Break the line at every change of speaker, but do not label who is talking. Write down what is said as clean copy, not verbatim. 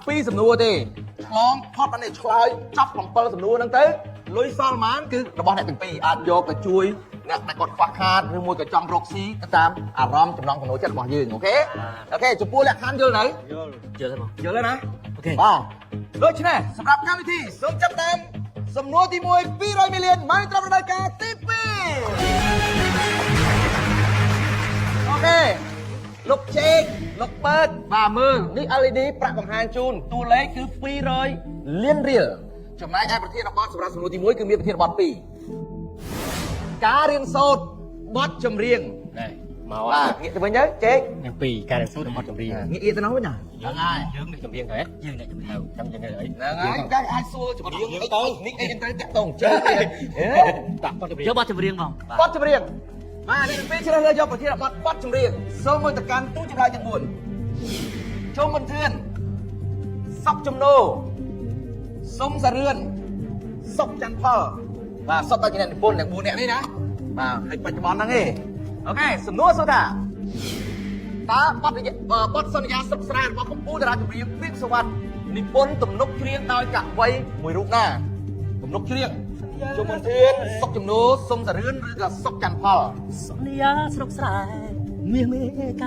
ពីសំណួរទេឆ្លងផុតបានតែឆ្លើយចប់7សំណួរហ្នឹងទៅលុយសល់ប៉ុន្មានគឺរបស់អ្នកទាំងពីរអាចយកទៅជួយអ្នកដែលគាត់ខ្វះខាតឬមួយក៏ចង់រកស៊ីទៅតាមអារម្មណ៍ចំណង់ចំណូលចិត្តរបស់យើងអូខេអូខេចំពោះលក្ខខណ្ឌយល់នៅយល់ទេបងយល់ទេណាអូខេបាទដូច្នេះសម្រាប់កម្មវិធីសូមចាប់ផ្ដើមសំណួរទី1 200 មីលានមកត្រឹមរដូវកាលទី2អូខេលោកជេកលោកបឺតបាទមើលនេះ LED ប្រាក់បង្ហាញជូនតួលេខគឺ200លានរៀលចំណែកឯប្រធានបទសម្រាប់សំណួរទី1គឺមានប្រធានបទ2ការរៀនសូត្របទចម្រៀង
មក
បាទងាកទៅវិញទៅជេក
ទាំងពីរការរៀនសូត្របទចម្រៀង
ងាកទៅនោះវិញណា
ហ្នឹងហើយយើងអ្នកចម្រៀងហ៎យើងអ្នកចម្រៀងចាំយើងអី
ហ្នឹងហើយកាអាចសួរចម្រៀងអីទៅនេះអីទៅតាក់តងជេក
តាក់បទចម្រៀងយកបទចម្រៀងមក
បទចម្រៀងបាទនេះពេលជ្រើសរើសយកប្រធានបទបទចម្រៀងសូមមើលទៅកាន់ទូចម្លើយទាំង4ជុំបន្ទឿនសុកជំនោសុំសារឿនសុកច័ន្ទផលបាទសុកតែជាអ្នកនិពន្ធទាំង4នាក់នេះណាបាទហើយបច្ចុប្បន្នហ្នឹងឯងអូខេសំណួរសួរថាតើបទសន្យាស្រុកស្រែរបស់កម្ពុជាតារាចម្រៀងពីសវត្តនិពន្ធទំនុកច្រៀងដោយកវីមួយរូបណាទំនុកច្រៀងជុំបន្ទឿនសុកជំនោសុំសារឿនឬក៏សុកច័ន្ទផល
សន្យាស្រុកស្រែមាសមេ